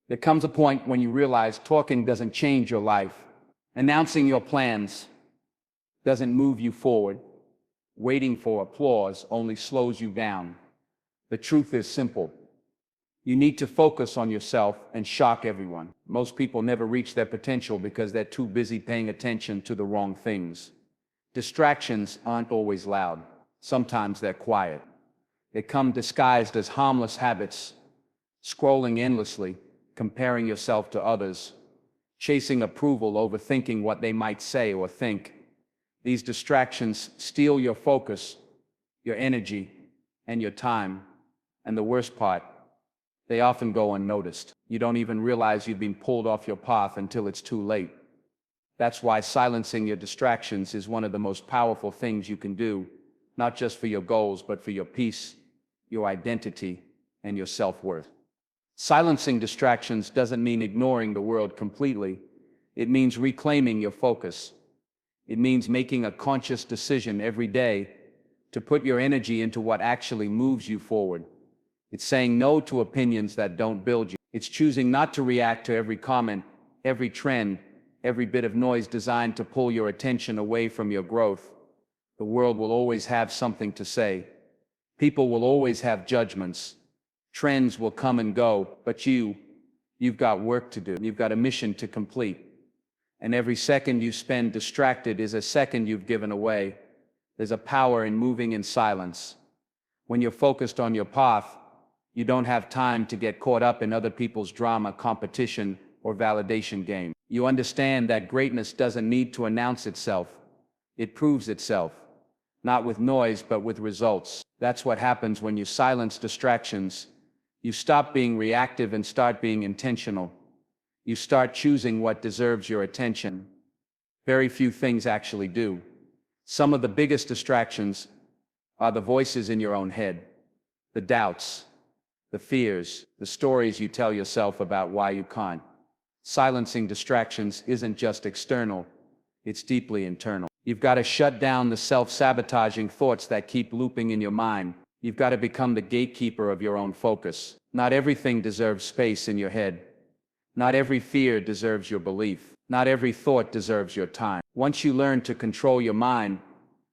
There comes a point when you realize talking doesn't change your life. Announcing your plans doesn't move you forward. Waiting for applause only slows you down. The truth is simple. You need to focus on yourself and shock everyone. Most people never reach their potential because they're too busy paying attention to the wrong things. Distractions aren't always loud. Sometimes they're quiet. They come disguised as harmless habits, scrolling endlessly, comparing yourself to others, chasing approval, overthinking what they might say or think. These distractions steal your focus, your energy, and your time. And the worst part, they often go unnoticed. You don't even realize you've been pulled off your path until it's too late. That's why silencing your distractions is one of the most powerful things you can do, not just for your goals, but for your peace, your identity, and your self-worth. Silencing distractions doesn't mean ignoring the world completely. It means reclaiming your focus. It means making a conscious decision every day to put your energy into what actually moves you forward. It's saying no to opinions that don't build you. It's choosing not to react to every comment, every trend, every bit of noise designed to pull your attention away from your growth. The world will always have something to say. People will always have judgments. Trends will come and go, but you've got work to do. You've got a mission to complete. And every second you spend distracted is a second you've given away. There's a power in moving in silence. When you're focused on your path, you don't have time to get caught up in other people's drama, competition, or validation game. You understand that greatness doesn't need to announce itself. It proves itself, not with noise, but with results. That's what happens when you silence distractions. You stop being reactive and start being intentional. You start choosing what deserves your attention. Very few things actually do. Some of the biggest distractions are the voices in your own head, the doubts, the fears, the stories you tell yourself about why you can't. Silencing distractions isn't just external, it's deeply internal. You've got to shut down the self-sabotaging thoughts that keep looping in your mind. You've got to become the gatekeeper of your own focus. Not everything deserves space in your head. Not every fear deserves your belief. Not every thought deserves your time. Once you learn to control your mind,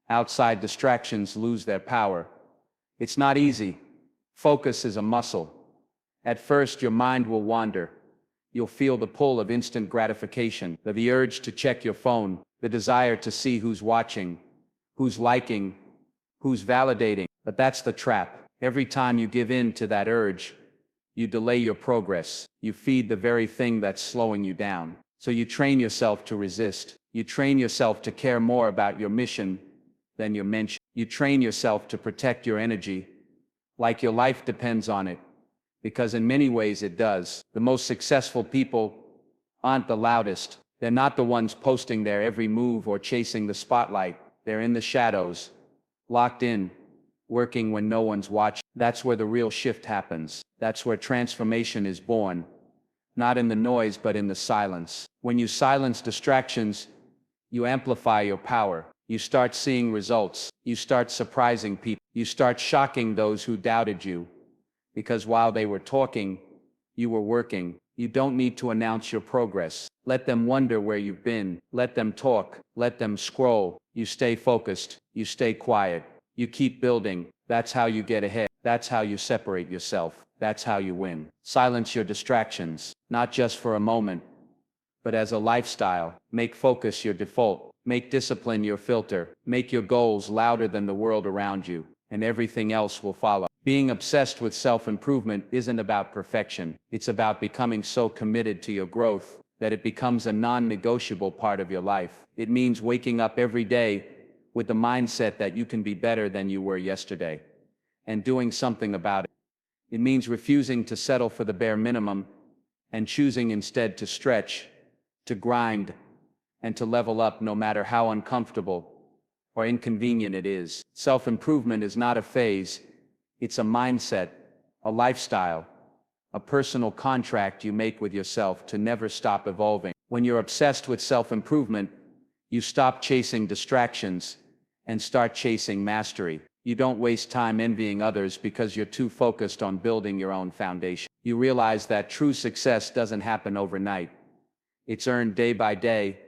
outside distractions lose their power. It's not easy. Focus is a muscle. At first, your mind will wander. You'll feel the pull of instant gratification, the urge to check your phone, the desire to see who's watching, who's liking, who's validating. But that's the trap. Every time you give in to that urge, you delay your progress. You feed the very thing that's slowing you down. So you train yourself to resist. You train yourself to care more about your mission than your mention. You train yourself to protect your energy like your life depends on it. Because in many ways it does. The most successful people aren't the loudest. They're not the ones posting their every move or chasing the spotlight. They're in the shadows, locked in, working when no one's watching. That's where the real shift happens. That's where transformation is born. Not in the noise, but in the silence. When you silence distractions, you amplify your power. You start seeing results. You start surprising people. You start shocking those who doubted you. Because while they were talking, you were working. You don't need to announce your progress. Let them wonder where you've been. Let them talk. Let them scroll. You stay focused. You stay quiet. You keep building. That's how you get ahead. That's how you separate yourself. That's how you win. Silence your distractions, not just for a moment, but as a lifestyle. Make focus your default. Make discipline your filter. Make your goals louder than the world around you, and everything else will follow. Being obsessed with self-improvement isn't about perfection. It's about becoming so committed to your growth that it becomes a non-negotiable part of your life. It means waking up every day with the mindset that you can be better than you were yesterday, and doing something about it. It means refusing to settle for the bare minimum and choosing instead to stretch, to grind, and to level up no matter how uncomfortable or inconvenient it is. Self-improvement is not a phase. It's a mindset, a lifestyle, a personal contract you make with yourself to never stop evolving. When you're obsessed with self-improvement, you stop chasing distractions and start chasing mastery. You don't waste time envying others because you're too focused on building your own foundation. You realize that true success doesn't happen overnight. It's earned day by day,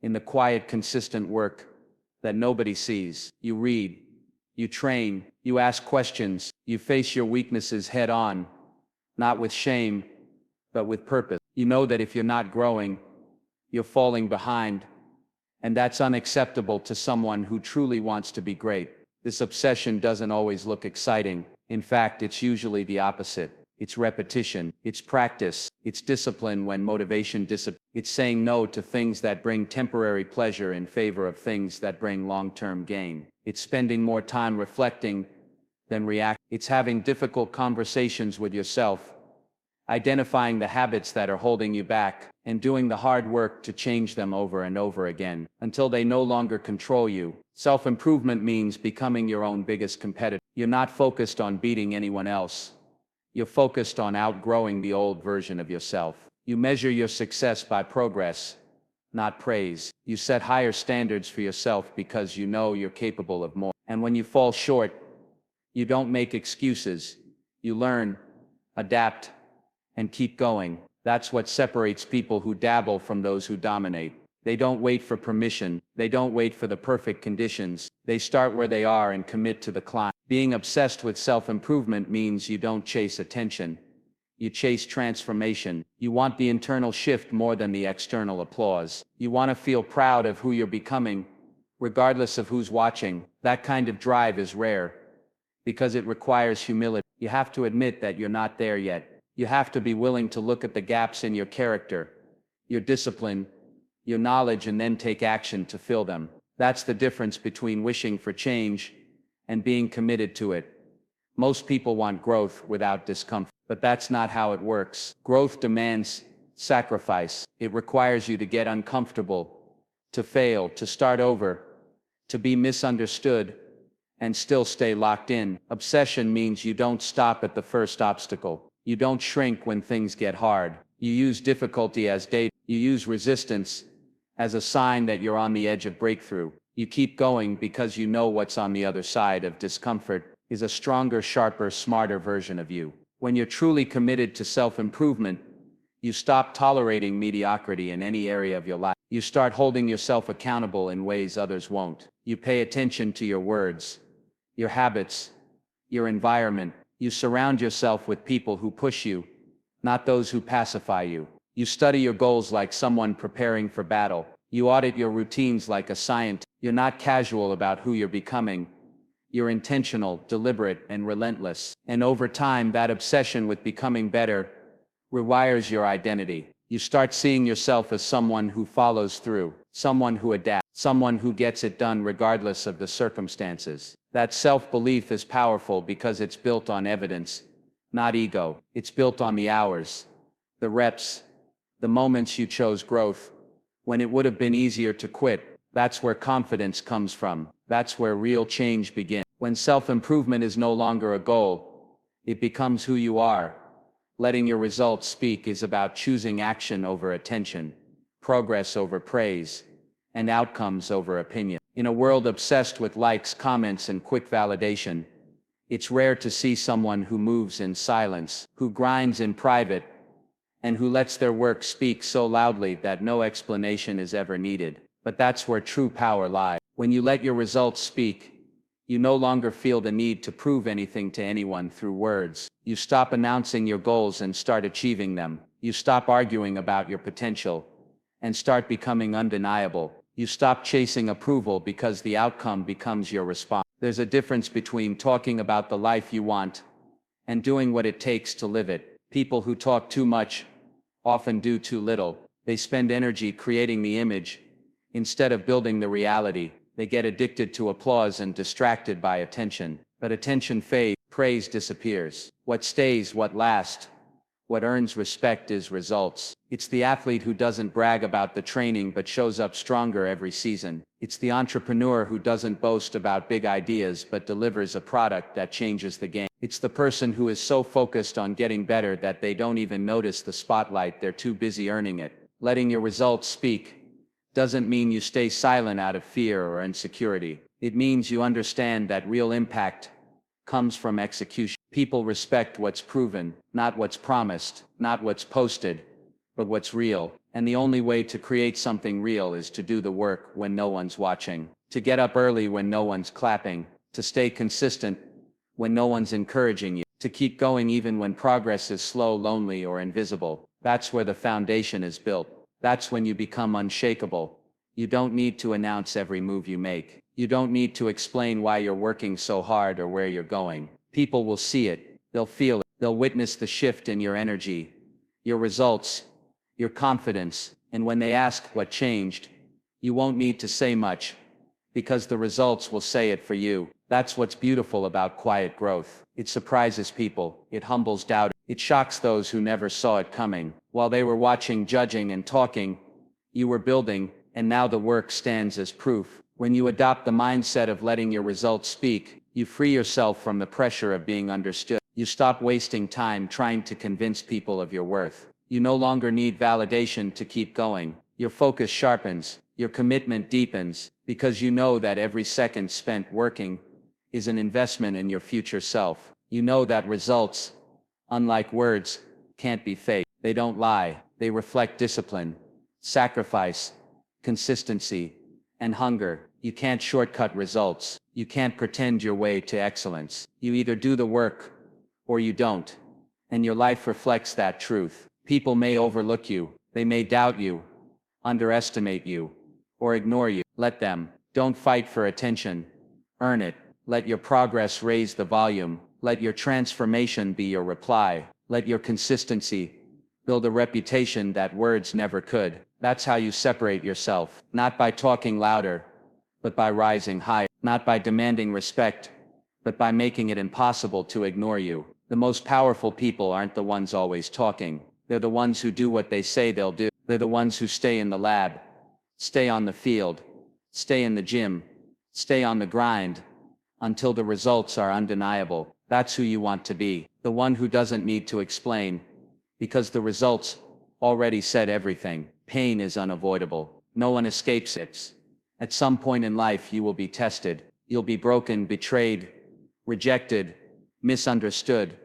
in the quiet, consistent work that nobody sees. You read, you train, you ask questions, you face your weaknesses head on, not with shame, but with purpose. You know that if you're not growing, you're falling behind, and that's unacceptable to someone who truly wants to be great. This obsession doesn't always look exciting. In fact, it's usually the opposite. It's repetition, it's practice, it's discipline when motivation disappears. It's saying no to things that bring temporary pleasure in favor of things that bring long-term gain. It's spending more time reflecting than reacting. It's having difficult conversations with yourself, identifying the habits that are holding you back, and doing the hard work to change them over and over again, until they no longer control you. Self-improvement means becoming your own biggest competitor. You're not focused on beating anyone else. You're focused on outgrowing the old version of yourself. You measure your success by progress, not praise. You set higher standards for yourself because you know you're capable of more. And when you fall short, you don't make excuses. You learn, adapt, and keep going. That's what separates people who dabble from those who dominate. They don't wait for permission. They don't wait for the perfect conditions. They start where they are and commit to the climb. Being obsessed with self-improvement means you don't chase attention. You chase transformation. You want the internal shift more than the external applause. You want to feel proud of who you're becoming, regardless of who's watching. That kind of drive is rare, because it requires humility. You have to admit that you're not there yet. You have to be willing to look at the gaps in your character, your discipline, your knowledge, and then take action to fill them. That's the difference between wishing for change and being committed to it. Most people want growth without discomfort, but that's not how it works. Growth demands sacrifice. It requires you to get uncomfortable, to fail, to start over, to be misunderstood, and still stay locked in. Obsession means you don't stop at the first obstacle. You don't shrink when things get hard. You use difficulty as data. You use resistance as a sign that you're on the edge of breakthrough. You keep going because you know what's on the other side of discomfort is a stronger, sharper, smarter version of you. When you're truly committed to self-improvement, you stop tolerating mediocrity in any area of your life. You start holding yourself accountable in ways others won't. You pay attention to your words, your habits, your environment. You surround yourself with people who push you, not those who pacify you. You study your goals like someone preparing for battle. You audit your routines like a scientist. You're not casual about who you're becoming. You're intentional, deliberate, and relentless. And over time, that obsession with becoming better rewires your identity. You start seeing yourself as someone who follows through, someone who adapts, someone who gets it done regardless of the circumstances. That self-belief is powerful because it's built on evidence, not ego. It's built on the hours, the reps, the moments you chose growth, when it would have been easier to quit. That's where confidence comes from. That's where real change begins. When self-improvement is no longer a goal, it becomes who you are. Letting your results speak is about choosing action over attention, progress over praise, and outcomes over opinion. In a world obsessed with likes, comments, and quick validation, it's rare to see someone who moves in silence, who grinds in private, and who lets their work speak so loudly that no explanation is ever needed. But that's where true power lies. When you let your results speak, you no longer feel the need to prove anything to anyone through words. You stop announcing your goals and start achieving them. You stop arguing about your potential and start becoming undeniable. You stop chasing approval because the outcome becomes your response. There's a difference between talking about the life you want and doing what it takes to live it. People who talk too much often do too little. They spend energy creating the image instead of building the reality. They get addicted to applause and distracted by attention. But attention fades, praise disappears. What stays, what lasts, what earns respect is results. It's the athlete who doesn't brag about the training but shows up stronger every season. It's the entrepreneur who doesn't boast about big ideas but delivers a product that changes the game. It's the person who is so focused on getting better that they don't even notice the spotlight. They're too busy earning it. Letting your results speak doesn't mean you stay silent out of fear or insecurity. It means you understand that real impact comes from execution. People respect what's proven, not what's promised, not what's posted, but what's real. And the only way to create something real is to do the work when no one's watching, to get up early when no one's clapping, to stay consistent when no one's encouraging you, to keep going even when progress is slow, lonely, or invisible. That's where the foundation is built. That's when you become unshakable. You don't need to announce every move you make. You don't need to explain why you're working so hard or where you're going. People will see it, they'll feel it, they'll witness the shift in your energy, your results, your confidence, and when they ask what changed, you won't need to say much, because the results will say it for you. That's what's beautiful about quiet growth. It surprises people, it humbles doubt, it shocks those who never saw it coming. While they were watching, judging, and talking, you were building, and now the work stands as proof. When you adopt the mindset of letting your results speak, you free yourself from the pressure of being understood. You stop wasting time trying to convince people of your worth. You no longer need validation to keep going. Your focus sharpens, your commitment deepens, because you know that every second spent working is an investment in your future self. You know that results, unlike words, can't be faked. They don't lie. They reflect discipline, sacrifice, consistency, and hunger. You can't shortcut results. You can't pretend your way to excellence. You either do the work or you don't. And your life reflects that truth. People may overlook you. They may doubt you, underestimate you, or ignore you. Let them. Don't fight for attention. Earn it. Let your progress raise the volume. Let your transformation be your reply. Let your consistency build a reputation that words never could. That's how you separate yourself. Not by talking louder, but by rising higher. Not by demanding respect, but by making it impossible to ignore you. The most powerful people aren't the ones always talking. They're the ones who do what they say they'll do. They're the ones who stay in the lab, stay on the field, stay in the gym, stay on the grind, until the results are undeniable. That's who you want to be. The one who doesn't need to explain, because the results already said everything. Pain is unavoidable. No one escapes it. At some point in life you will be tested. You'll be broken, betrayed, rejected, misunderstood,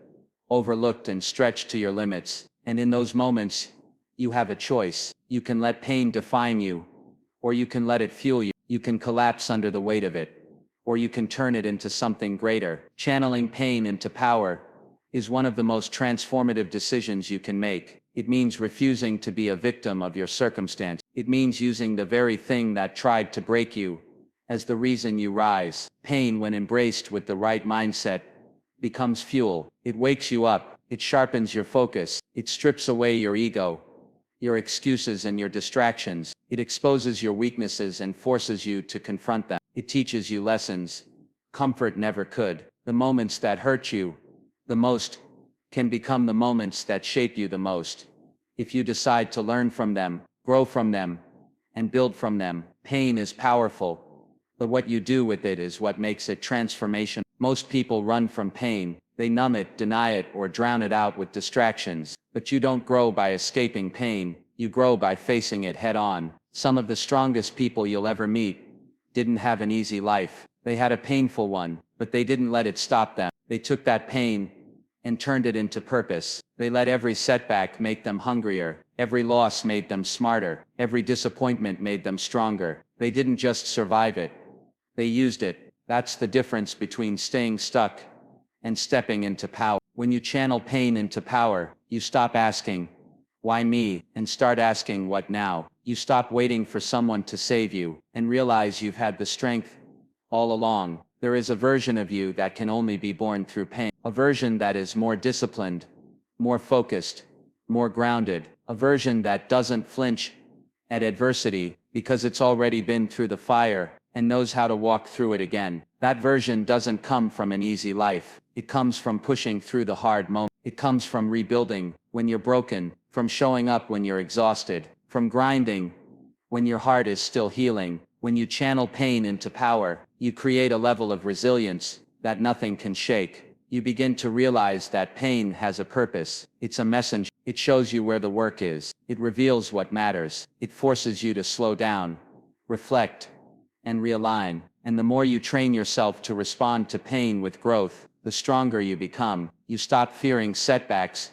overlooked, and stretched to your limits. And in those moments, you have a choice. You can let pain define you, or you can let it fuel you. You can collapse under the weight of it, or you can turn it into something greater. Channeling pain into power is one of the most transformative decisions you can make. It means refusing to be a victim of your circumstance. It means using the very thing that tried to break you as the reason you rise. Pain, when embraced with the right mindset, becomes fuel. It wakes you up. It sharpens your focus. It strips away your ego, your excuses, and your distractions. It exposes your weaknesses and forces you to confront them. It teaches you lessons comfort never could. The moments that hurt you the most can become the moments that shape you the most, if you decide to learn from them, grow from them, and build from them. Pain is powerful, but what you do with it is what makes it transformation. Most people run from pain. They numb it, deny it, or drown it out with distractions. But you don't grow by escaping pain. You grow by facing it head on. Some of the strongest people you'll ever meet didn't have an easy life. They had a painful one, but they didn't let it stop them. They took that pain and turned it into purpose. They let every setback make them hungrier. Every loss made them smarter. Every disappointment made them stronger. They didn't just survive it. They used it. That's the difference between staying stuck and stepping into power. When you channel pain into power, you stop asking, "Why me?" and start asking, "What now?" You stop waiting for someone to save you and realize you've had the strength all along. There is a version of you that can only be born through pain. A version that is more disciplined, more focused, more grounded. A version that doesn't flinch at adversity because it's already been through the fire and knows how to walk through it again. That version doesn't come from an easy life. It comes from pushing through the hard moments. It comes from rebuilding when you're broken, from showing up when you're exhausted, from grinding when your heart is still healing. When you channel pain into power, you create a level of resilience that nothing can shake. You begin to realize that pain has a purpose. It's a messenger. It shows you where the work is. It reveals what matters. It forces you to slow down, reflect, and realign. And the more you train yourself to respond to pain with growth, the stronger you become. You stop fearing setbacks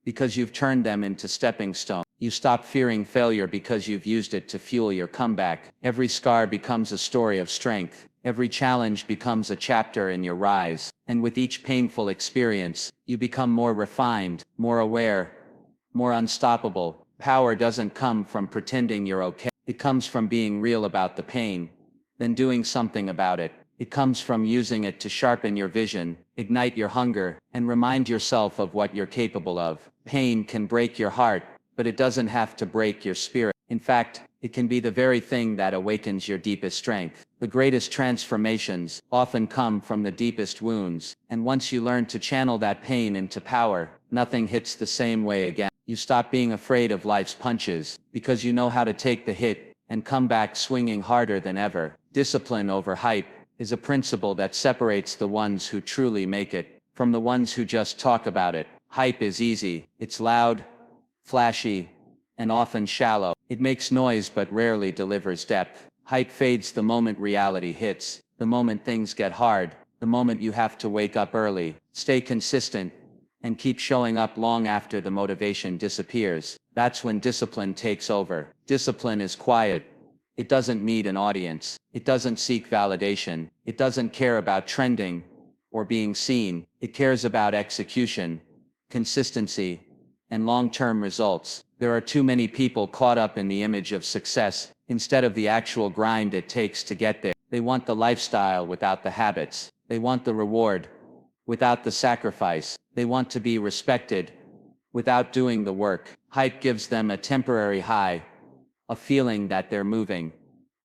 because you've turned them into stepping stones. You stop fearing failure because you've used it to fuel your comeback. Every scar becomes a story of strength. Every challenge becomes a chapter in your rise. And with each painful experience, you become more refined, more aware, more unstoppable. Power doesn't come from pretending you're okay. It comes from being real about the pain, then doing something about it. It comes from using it to sharpen your vision, ignite your hunger, and remind yourself of what you're capable of. Pain can break your heart, but it doesn't have to break your spirit. In fact, it can be the very thing that awakens your deepest strength. The greatest transformations often come from the deepest wounds, and once you learn to channel that pain into power, nothing hits the same way again. You stop being afraid of life's punches, because you know how to take the hit and come back swinging harder than ever. Discipline over hype is a principle that separates the ones who truly make it from the ones who just talk about it. Hype is easy. It's loud, flashy, and often shallow. It makes noise but rarely delivers depth. Hype fades the moment reality hits, the moment things get hard, the moment you have to wake up early, stay consistent, and keep showing up long after the motivation disappears. That's when discipline takes over. Discipline is quiet. It doesn't need an audience. It doesn't seek validation. It doesn't care about trending or being seen. It cares about execution, consistency, and long-term results. There are too many people caught up in the image of success instead of the actual grind it takes to get there. They want the lifestyle without the habits. They want the reward without the sacrifice. They want to be respected without doing the work. Hype gives them a temporary high, a feeling that they're moving,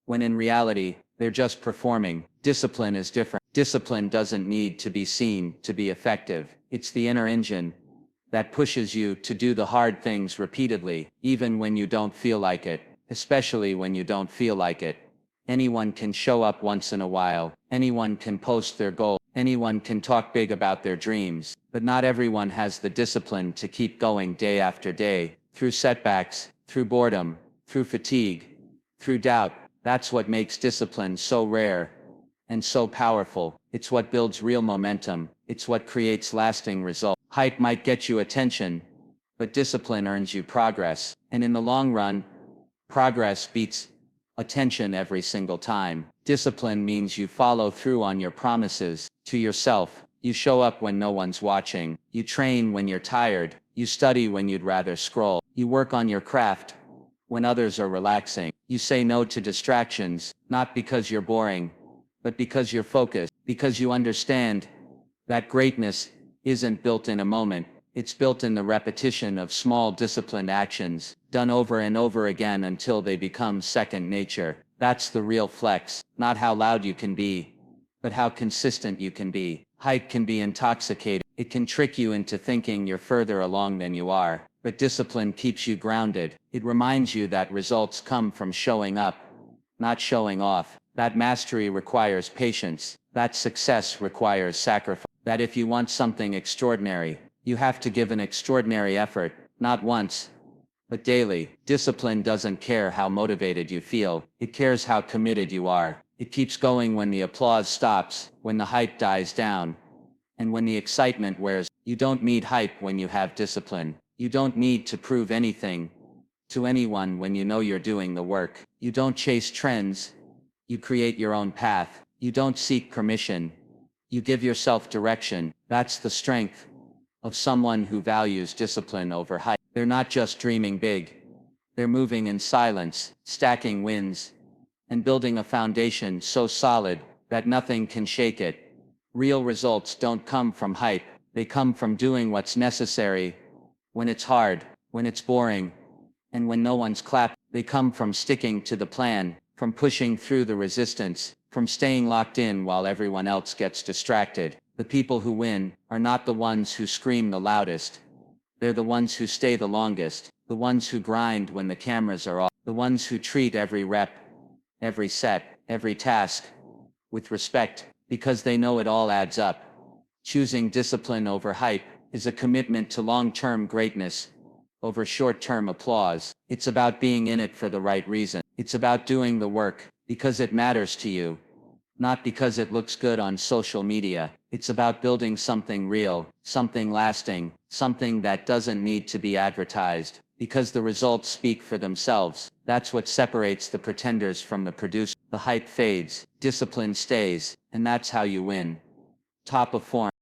when in reality, they're just performing. Discipline is different. Discipline doesn't need to be seen to be effective. It's the inner engine that pushes you to do the hard things repeatedly, even when you don't feel like it, especially when you don't feel like it. Anyone can show up once in a while. Anyone can post their goal. Anyone can talk big about their dreams, but not everyone has the discipline to keep going day after day, through setbacks, through boredom, through fatigue, through doubt. That's what makes discipline so rare and so powerful. It's what builds real momentum. It's what creates lasting results. Hype might get you attention, but discipline earns you progress. And in the long run, progress beats attention every single time. Discipline means you follow through on your promises to yourself. You show up when no one's watching. You train when you're tired. You study when you'd rather scroll. You work on your craft when others are relaxing. You say no to distractions, not because you're boring, but because you're focused. Because you understand that greatness isn't built in a moment. It's built in the repetition of small disciplined actions, done over and over again until they become second nature. That's the real flex, not how loud you can be, but how consistent you can be. Hype can be intoxicating. It can trick you into thinking you're further along than you are. But discipline keeps you grounded. It reminds you that results come from showing up, not showing off. That mastery requires patience. That success requires sacrifice. That if you want something extraordinary, you have to give an extraordinary effort, not once, but daily. Discipline doesn't care how motivated you feel. It cares how committed you are. It keeps going when the applause stops, when the hype dies down, and when the excitement wears. You don't need hype when you have discipline. You don't need to prove anything to anyone when you know you're doing the work. You don't chase trends. You create your own path. You don't seek permission. You give yourself direction. That's the strength of someone who values discipline over hype. They're not just dreaming big. They're moving in silence, stacking wins, and building a foundation so solid that nothing can shake it. Real results don't come from hype. They come from doing what's necessary when it's hard, when it's boring, and when no one's clapping. They come from sticking to the plan, from pushing through the resistance, from staying locked in while everyone else gets distracted. The people who win are not the ones who scream the loudest. They're the ones who stay the longest, the ones who grind when the cameras are off, the ones who treat every rep, every set, every task with respect, because they know it all adds up. Choosing discipline over hype is a commitment to long-term greatness over short-term applause. It's about being in it for the right reason. It's about doing the work because it matters to you, Not because it looks good on social media. It's about building something real, something lasting, something that doesn't need to be advertised, because the results speak for themselves. That's what separates the pretenders from the producers. The hype fades, discipline stays, and that's how you win. Top of form.